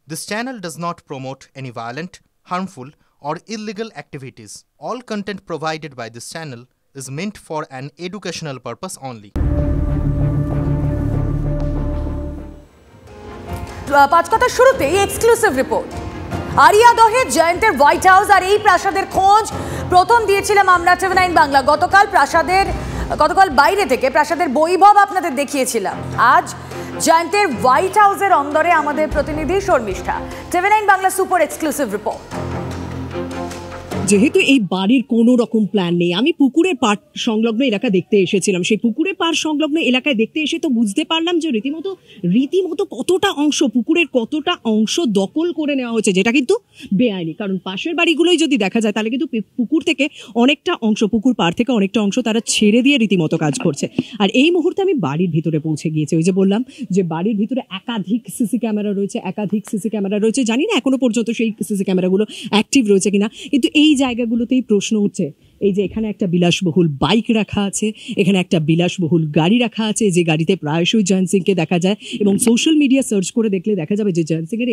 This channel does not promote any violent, harmful, or illegal activities. All content provided by this channel is meant for an educational purpose only. পাঁচ কথা শুরুতেই exclusive report. Ariadaha জয়ন্তের White House আর এই প্রাসাদের খোঁজ প্রথম দিয়েছিলাম আমরা TV9 বাংলা। গতকাল বাইরে থেকে প্রাসাদের বৈভব আপনাদের দেখিয়েছিলাম। আজ জয়ন্তের হোয়াইট হাউসের অন্দরে আমাদের প্রতিনিধি Sharmistha. TV9 Bangla super exclusive report. যেহেতু এই বাড়ির কোনো রকম প্ল্যান নেই, আমি পুকুরের পাড় সংলগ্ন এলাকা দেখতে এসেছিলাম। সেই পুকুরের পাড় সংলগ্ন এলাকায় দেখতে এসে তো বুঝতে পারলাম যে রীতিমতো কতটা অংশ, পুকুরের কতটা অংশ দখল করে নেওয়া হয়েছে, যেটা কিন্তু বেআইনি। কারণ পাশের বাড়িগুলোই যদি দেখা যায় তাহলে কিন্তু পুকুর থেকে অনেকটা অংশ, পুকুর পাড় থেকে অনেকটা অংশ তারা ছেড়ে দিয়ে রীতিমতো কাজ করছে। আর এই মুহূর্তে আমি বাড়ির ভিতরে পৌঁছে গিয়েছি। ওই যে বললাম যে বাড়ির ভিতরে একাধিক সিসি ক্যামেরা রয়েছে। জানি না এখনো পর্যন্ত সেই সিসি ক্যামেরাগুলো অ্যাক্টিভ রয়েছে কিনা, কিন্তু এই জায়গাগুলোতেই প্রশ্ন উঠছে। এই যে এখানে একটা বিলাসবহুল বাইক রাখা আছে, এখানে একটা বিলাসবহুল গাড়ি রাখা আছে, যে গাড়িতে প্রায়শই জয়ন্ত সিংকে দেখা যায়, এবং সোশ্যাল মিডিয়া সার্চ করে দেখলে দেখা যাবে যে জয়ন্ত সিংয়ের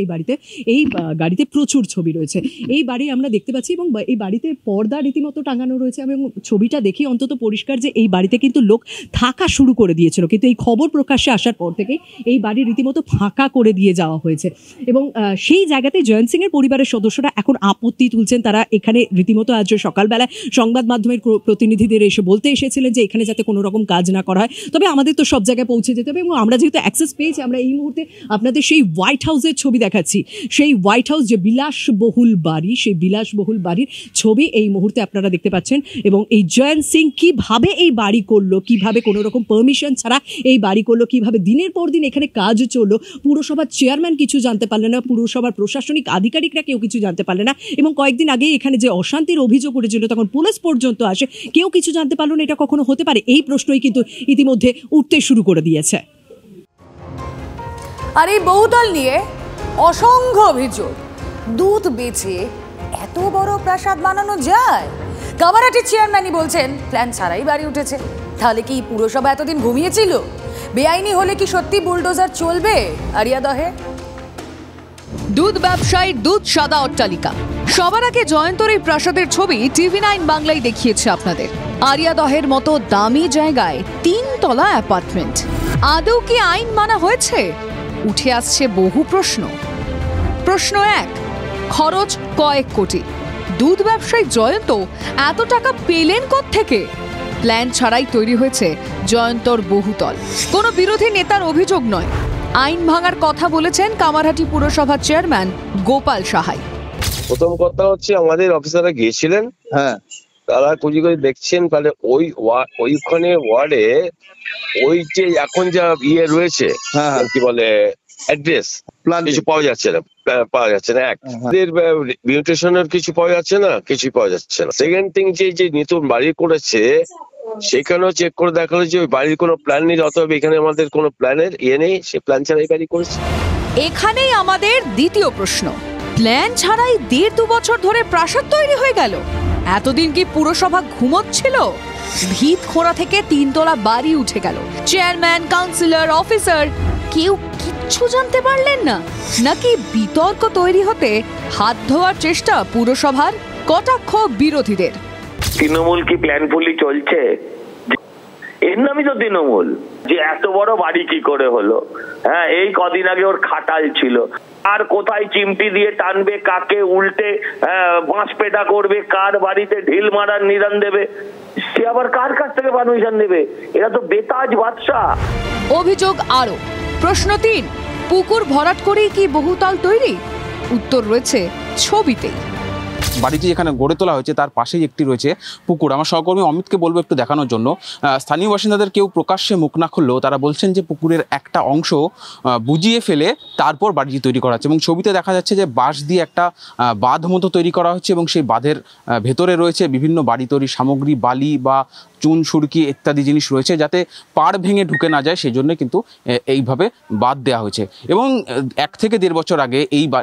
এই গাড়িতে প্রচুর ছবি রয়েছে। এই বাড়ি আমরা দেখতে পাচ্ছি এবং এই বাড়িতে পর্দা রীতিমতো টাঙানো রয়েছে, এবং ছবিটা দেখি অন্তত পরিষ্কার যে এই বাড়িতে কিন্তু লোক থাকা শুরু করে দিয়েছিল, কিন্তু এই খবর প্রকাশ্যে আসার পর থেকেই এই বাড়ি রীতিমতো ফাঁকা করে দিয়ে যাওয়া হয়েছে। এবং সেই জায়গাতে জয়ন্ত সিংয়ের পরিবারের সদস্যরা এখন আপত্তি তুলছেন। তারা এখানে রীতিমতো আজ সকালবেলায় সংবাদ মাধ্যমের প্রতিনিধিদের এসে বলতে এসেছিলেন যে এখানে যাতে কোনো রকম কাজ না করা হয়, তবে আমাদের তো সব জায়গায় পৌঁছে যেতে হবে। এবং আমরা যেহেতু অ্যাক্সেস পেয়েছি, আমরা এই মুহূর্তে আপনাদের সেই হোয়াইট হাউসের ছবি দেখাচ্ছি। সেই হোয়াইট হাউস, যে বিলাসবহুল বাড়ি, সেই বিলাসবহুল বাড়ির ছবি এই মুহূর্তে আপনারা দেখতে পাচ্ছেন। এবং এই জয়ন্ত সিং কিভাবে এই বাড়ি করলো, কিভাবে কোনো রকম পারমিশন ছাড়া এই বাড়ি করলো, কিভাবে দিনের পর দিন এখানে কাজ চললো, পুরসভার চেয়ারম্যান কিছু জানতে পারলেন না, পুরসভার প্রশাসনিক আধিকারিকরা কেউ কিছু জানতে পারলেন না, এবং কয়েকদিন আগেই এখানে যে অশান্তির অভিযোগ উঠেছিল তখন পুলিশ পর্যন্ত আসে, কেউ কিছু জানতে পারলো না। এটা কখনো হতে পারে? এই প্রশ্নই কিন্তু ইতিমধ্যে উঠতে শুরু করে দিয়েছে। আর এই বহুতল নিয়ে অসংখ্য অভিযোগ। দুধ বেচে এত বড় প্রাসাদ বানানো যায়? কামারহাটির চেয়ারম্যানই বলছেন প্ল্যান ছাড়াই বাড়ি উঠেছে। তাহলে কি পুরসভা এতদিন ঘুমিয়েছিল? বেআইনি হলে কি সত্যি বুলডোজার চলবে আরিয়া দহে? দুধ ব্যবসায়ীর দুধ সাদা অট্টালিকা। সবার আগে জয়ন্তর এই প্রাসাদের ছবি TV9 বাংলায় দেখিয়েছে আপনাদের। আরিয়া দহের মতো দামি জায়গায় 3 তলা অ্যাপার্টমেন্ট। আদৌ কি আইন মানা হয়েছে? উঠে আসছে বহু প্রশ্ন। প্রশ্ন 1, খরচ কয়েক কোটি। দুধ ব্যবসায়ী জয়ন্ত এত টাকা পেলেন কোত্থেকে? প্ল্যান ছাড়াই তৈরি হয়েছে জয়ন্তর বহুতল। কোনো বিরোধী নেতার অভিযোগ নয়, আইন ভাঙার কথা বলেছেন কামারহাটি পুরসভার চেয়ারম্যান গোপাল সাহাই। প্রথম কথা হচ্ছে আমাদের অফিসাররা গিয়েছিলেন, তারা খুঁজি করে দেখছেন, তাহলে ওইখানে ওয়ার্ডে ওই যে এখন যা রয়েছে কি বলে অ্যাড্রেস কিছু পাওয়া যাচ্ছে না। মিউটেশনের কিছু পাওয়া যাচ্ছে না, কিছুই পাওয়া যাচ্ছে না। সেকেন্ড থিং, যে নতুন বাড়ি করেছে সেখানেও চেক করে দেখা হলো যে ওই বাড়ির কোনো প্ল্যান নেই, অথবা এখানে আমাদের কোনো প্ল্যানের নেই, সে প্ল্যান ছাড়াই বাড়ি করেছে। এখানেই আমাদের দ্বিতীয় প্রশ্ন। প্ল্যান ছাড়াই 1.5-2 বছর ধরে প্রাসাদ তৈরি হয়ে গেল। এতদিন কি পুরসভা ঘুমোচ্ছিল? ভিত খোঁড়া থেকে 3 তলা বাড়ি উঠে গেল। চেয়ারম্যান, কাউন্সিলর, অফিসার কেউ কিচ্ছু জানতে পারলেন না? নাকি বিতর্ক তৈরি হতে হাত ধোয়ার চেষ্টা পুরসভার? কটাক্ষ বিরোধীদের। তৃণমূল কি প্ল্যানফুলি চলছে? এর নামই তো তৃণমূল। যে এত বড় বাড়ি কি করে হলো? হ্যাঁ, এই কদিন আগে ওর খাটাল ছিল, আর কোথায় চিমটি দিয়ে টানবে, কাকে উল্টে বাঁশ পেটা করবে, কার বাড়িতে ঢিল মারার নিদান দেবে, সে আবার কার কাছ থেকে পারমিশন দেবে? এরা তো বেতাজ বাদশা। অভিযোগ আরো। প্রশ্ন 3, পুকুর ভরাট করেই কি বহুতল তৈরি? উত্তর রয়েছে ছবিতেই। বাড়িটি যেখানে গড়ে তোলা হয়েছে তার পাশেই একটি রয়েছে পুকুর। আমার সহকর্মী অমিতকে বলবো একটু দেখানোর জন্য। স্থানীয় বাসিন্দাদের কেউ প্রকাশ্যে মুখ না খুললেও তারা বলছেন যে পুকুরের একটা অংশ বুঝিয়ে ফেলে তারপর বাড়িটি তৈরি করা হচ্ছে, এবং ছবিতে দেখা যাচ্ছে যে বাঁশ দিয়ে একটা বাঁধ মতো তৈরি করা হচ্ছে, এবং সেই বাঁধের ভেতরে রয়েছে বিভিন্ন বাড়ি তৈরির সামগ্রী, বালি বা চুন, সুরকি ইত্যাদি জিনিস রয়েছে, যাতে পাড় ভেঙে ঢুকে না যায় সেই জন্য কিন্তু এইভাবে বাঁধ দেওয়া হয়েছে। এবং 1 থেকে 1.5 বছর আগে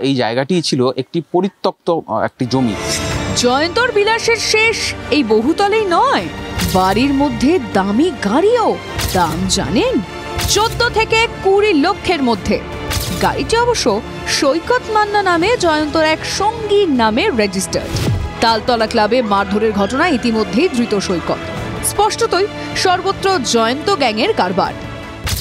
এই জায়গাটি ছিল একটি পরিত্যক্ত একটি জমি। জয়ন্তর বিলাসের শেষ এই বহুতলেই নয়, বাড়ির মধ্যে দামি গাড়িও। দাম জানেন? 14 থেকে 20 লক্ষের মধ্যে। গাড়িটি অবশ্য সৈকত মান্না নামে জয়ন্তর এক সঙ্গীর নামে রেজিস্টার্ড। তালতলা ক্লাবে মারধরের ঘটনা ইতিমধ্যেই ধৃত সৈকত। স্পষ্টতই সর্বত্র জয়ন্ত গ্যাংয়ের কারবার।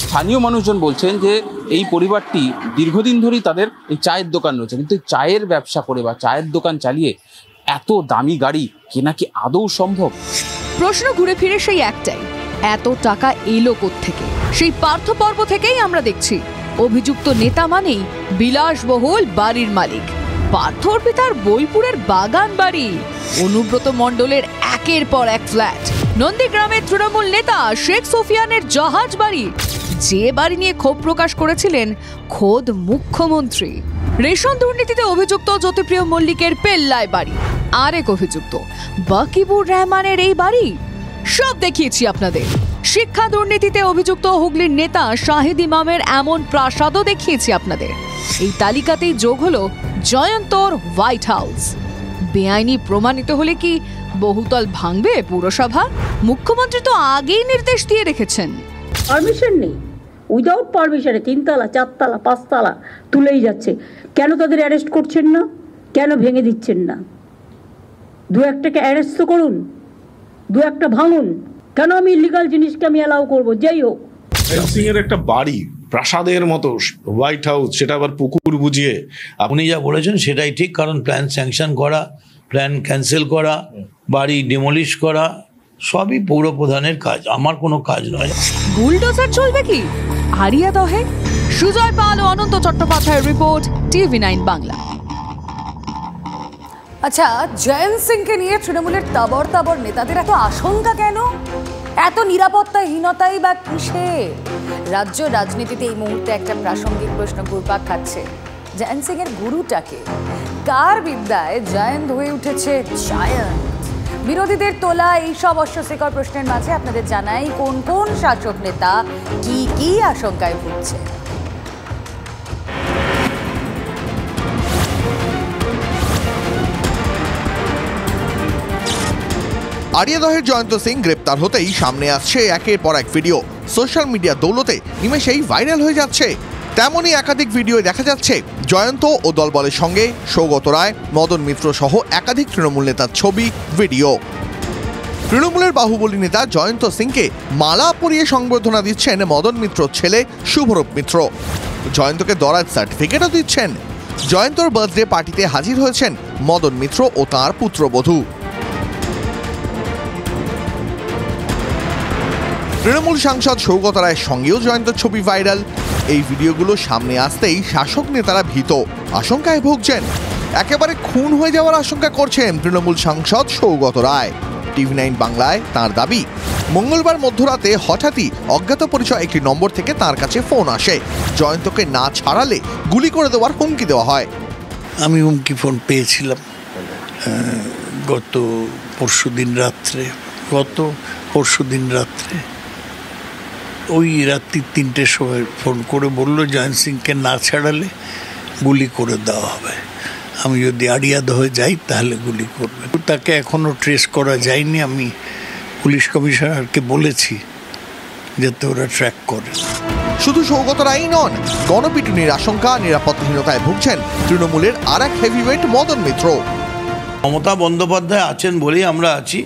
স্থানীয় মানুষজন বলছেন যে এই পরিবারটি দীর্ঘদিন ধরেই তাদের এই চায়ের দোকান রয়েছে, কিন্তু চায়ের ব্যবসা করে বা চায়ের দোকান চালিয়ে এত দামি গাড়ি কেনা কি আদৌ সম্ভব? প্রশ্ন ঘুরে ফিরে সেই একটাই, এত টাকা এলো কোত্থেকে? সেই পার্থ পর্ব থেকেই আমরা দেখছি অভিযুক্ত নেতা মানেই বিলাসবহুল বাড়ির মালিক। পার্থর পিতার বোলপুরের বাগান বাড়ি, অনুব্রত মণ্ডলের একের পর এক ফ্ল্যাট, নন্দীগ্রামের তৃণমূল নেতা শেখ সুফিয়ানের জাহাজ বাড়ি, যে বাড়ি নিয়ে ক্ষোভ প্রকাশ করেছিলেন খোদ মুখ্যমন্ত্রী। রেশন দুর্নীতিতে অভিযুক্ত জ্যোতিপ্রিয় মল্লিকের পেল্লায় বাড়ি, আরেক অভিযুক্ত বাকিবুর রহমানের এই বাড়ি, সব দেখিয়েছি আপনাদের। শিক্ষা দুর্নীতিতে অভিযুক্ত হুগলির নেতা শাহিদ ইমামের এমন প্রাসাদও দেখিয়েছি আপনাদের। এই তালিকাতেই যোগ হলো জয়ন্তর হোয়াইট হাউস। বেআইনি প্রমাণিত হলে কি বহুতল ভাঙবে পুরসভা? মুখ্যমন্ত্রী তো আগেই নির্দেশ দিয়ে রেখেছেন। পারমিশন নেই, উইদাউট পারমিশনে 3 তলা 4 তলা 5 তলা তুলেই যাচ্ছে। কেন তাদের অ্যারেস্ট করছেন না? কেন ভেঙে দিচ্ছেন না? 2-1টাকে অ্যারেস্ট তো করুন, 2-1টা ভাঙুন। কেন আমি ইলিগাল জিনিসকে আমি অ্যালাউ করবো? যাই হোক, সিং এর একটা বাড়ি প্রাসাদের মতো হোয়াইট হাউস, সেটা আবার পুকুর বুঝিয়ে। আপনি যা বলেছেন সেটাই ঠিক, কারণ প্ল্যান স্যাংশন করা, প্ল্যান ক্যান্সেল করা, বাড়ি ডিমলিশ করা সবই পৌর প্রধানের কাজ, আমার কোনো কাজ নয়। বুলডোজার চলবে কি আরিয়াদহে? সুজয় পাল ও অনন্ত চট্টোপাধ্যায়ের রিপোর্ট, TV9 বাংলা। আচ্ছা, জয়ন্ত সিংকে নিয়ে তৃণমূলের তাবর তাবর নেতাদের এত আশঙ্কা কেন? এত নিরাপত্তাহীনতাই বা কিসে? রাজ্য রাজনীতিতে এই মুহূর্তে একটা প্রাসঙ্গিক প্রশ্ন ঘুরপাক খাচ্ছে, জয়ন্ত সিং এর গুরুটাকে? কার বিদ্যায় জয়ন্ত হয়ে উঠেছে জায়ান্ট? বিরোধীদের তোলা এই সব অস্বস্তিকর প্রশ্নের মাঝে আপনাদের জানাই কোন কোন শাসক নেতা কি কি আশঙ্কায় ভুগছে। আরিয়াদহের জয়ন্ত সিং গ্রেপ্তার হতেই সামনে আসছে একের পর এক ভিডিও। সোশ্যাল মিডিয়া দৌলতে নিমেষেই ভাইরাল হয়ে যাচ্ছে। তেমনই একাধিক ভিডিও দেখা যাচ্ছে জয়ন্ত ও দলবলের সঙ্গে সৌগত রায়, মদন মিত্র সহ একাধিক তৃণমূল নেতার ছবি, ভিডিও। তৃণমূলের বাহুবলী নেতা জয়ন্ত সিংকে মালা পরিয়ে সংবর্ধনা দিচ্ছেন মদন মিত্রর ছেলে শুভরূপ মিত্র। জয়ন্তকে দরাজ সার্টিফিকেটও দিচ্ছেন। জয়ন্তর বার্থডে পার্টিতে হাজির হয়েছেন মদন মিত্র ও তাঁর পুত্রবধূ। তৃণমূল সাংসদ সৌগত রায়ের সঙ্গেও জয়ন্তর ছবি ভাইরাল। এই ভিডিওগুলো সামনে আসতেই শাসক নেতারা ভীত, আশঙ্কায় ভুগছেন। একেবারে খুন হয়ে যাওয়ার আশঙ্কা করছেন তৃণমূল সাংসদ সৌগত রায়। TV9 বাংলায় তাঁর দাবি, মঙ্গলবার মধ্যরাতে হঠাৎই অজ্ঞাত পরিচয় একটি নম্বর থেকে তাঁর কাছে ফোন আসে। জয়ন্তকে না ছাড়ালে গুলি করে দেওয়ার হুমকি দেওয়া হয়। আমি হুমকি ফোন পেয়েছিলাম গত পরশুদিন রাত্রে ওই রাত্রি 3টের সময় ফোন করে বললো জয়ন্ত সিংকে না ছাড়ালে গুলি করে দেওয়া হবে, আমি যদি আড়িয়াদহে যাই তাহলে গুলি করবে। তাকে এখনও ট্রেস করা যায়নি। আমি পুলিশ কমিশনারকে বলেছি যাতে ওরা ট্র্যাক করে। শুধু সৌগত রায়ই নন, গণপিটুনির আশঙ্কা, নিরাপত্তাহীনতায় ভুগছেন তৃণমূলের আর এক হেভিওয়েট মদন মিত্র। মমতা বন্দ্যোপাধ্যায় আছেন বলেই আমরা আছি।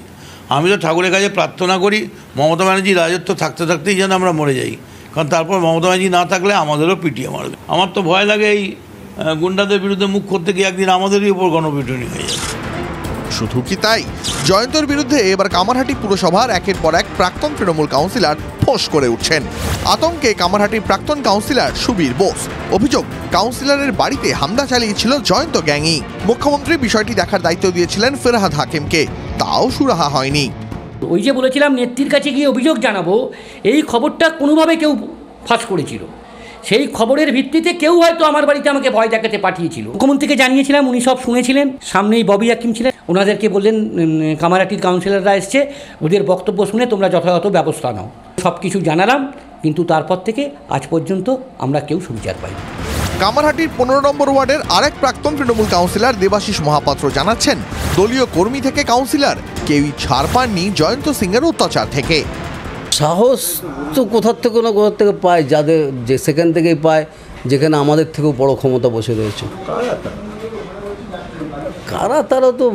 আমি তো ঠাকুরের কাছে প্রার্থনা করি মমতা ব্যানার্জি রাজত্ব থাকতে থাকতেই যেন আমরা মরে যাই, কারণ তারপর মমতা ব্যানার্জি না থাকলে আমাদেরও পিটিয়ে মারবে। আমার তো ভয় লাগে এই গুন্ডাদের বিরুদ্ধে মুখ করতে গিয়ে একদিন আমাদেরই উপর গণপিটুনি হয়ে যাবে। শুধু কি তাই, জয়ন্তর বিরুদ্ধে এবার কামারহাটি পুরসভার একের পর এক প্রাক্তন তৃণমূল কাউন্সিলর ফোঁস করে উঠছেন। আতঙ্কে কামারহাটির প্রাক্তন কাউন্সিলর সুবীর বোস। অভিযোগ, কাউন্সিলরের বাড়িতে হামলা চালিয়েছিল জয়ন্ত গ্যাংই। মুখ্যমন্ত্রী বিষয়টি দেখার দায়িত্ব দিয়েছিলেন ফেরহাদ হাকিমকে, তাও সুরাহা হয়নি। ওই যে বলেছিলাম নেত্রীর কাছে গিয়ে অভিযোগ জানাবো, এই খবরটা কোনোভাবে কেউ ফাঁস করেছিল। সেই খবরের ভিত্তিতে কেউ হয়তো আমার বাড়িতে আমাকে ভয় দেখাতে পাঠিয়েছিল। মুখ্যমন্ত্রীকে জানিয়েছিলাম, উনি সব শুনেছিলেন। সামনেই ববি হাকিম ছিলেন, ওনাদেরকে বললেন কামারহাটির কাউন্সিলররা এসছে, ওদের বক্তব্য শুনে তোমরা যথাযথ ব্যবস্থা নাও। সব কিছু জানালাম, কিন্তু তারপর থেকে আজ পর্যন্ত আমরা কেউ সুবিচার পাইনি। কামারহাটির 15 নম্বর ওয়ার্ডের আরেক প্রাক্তন তৃণমূল কাউন্সিলর দেবাশিস মহাপাত্র জানাচ্ছেন, দলীয় কর্মী থেকে কাউন্সিলর কেউই ছাড় পাননি জয়ন্ত সিংয়ের অত্যাচার থেকে। সাহস তো কোথার থেকে পায়, যাদের যে সেখান থেকেই পায়, যেখানে আমাদের থেকেও বড় ক্ষমতা বসে রয়েছে। কারা তারা তো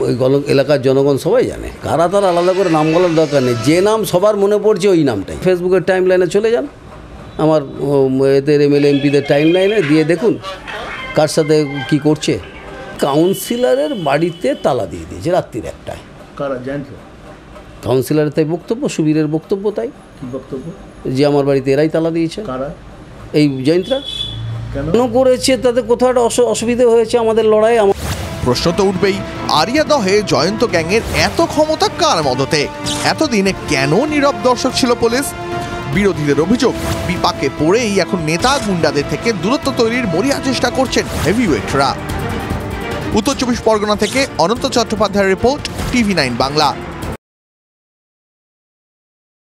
ওই এলাকার জনগণ সবাই জানে, কারা তারা আলাদা করে নাম বলার দরকার নেই, যে নাম সবার মনে পড়ছে ওই নামটাই। ফেসবুকের টাইম লাইনে চলে যান, আমার এদের এমএলএ এমপিদের টাইম লাইনে দিয়ে দেখুন কার সাথে কি করছে। কাউন্সিলরের বাড়িতে তালা দিয়ে দিয়েছে রাত্রির 1টায়। কাউন্সিলরের তাই বক্তব্য, সুবীরের বক্তব্য তাই, যে আমার বাড়িতে এরাই তালা দিয়েছে। এই জয়ন্তরা কেন করেছে, তাতে কোথাও একটা অসুবিধা হয়েছে আমাদের লড়াই। প্রশ্ন তো উঠবেই, আরিয়াদহে জয়ন্ত গ্যাংয়ের এত ক্ষমতা কার মদতে? এতদিনে কেন নীরব দর্শক ছিল পুলিশ? বিরোধীদের অভিযোগ, বিপাকে পড়েই এখন নেতা গুন্ডাদের থেকে দূরত্ব তৈরির মরিয়া চেষ্টা করছেন হেভিওয়েটরা। উত্তর 24 পরগনা থেকে অনন্ত চট্টোপাধ্যায়ের রিপোর্ট, TV9 বাংলা।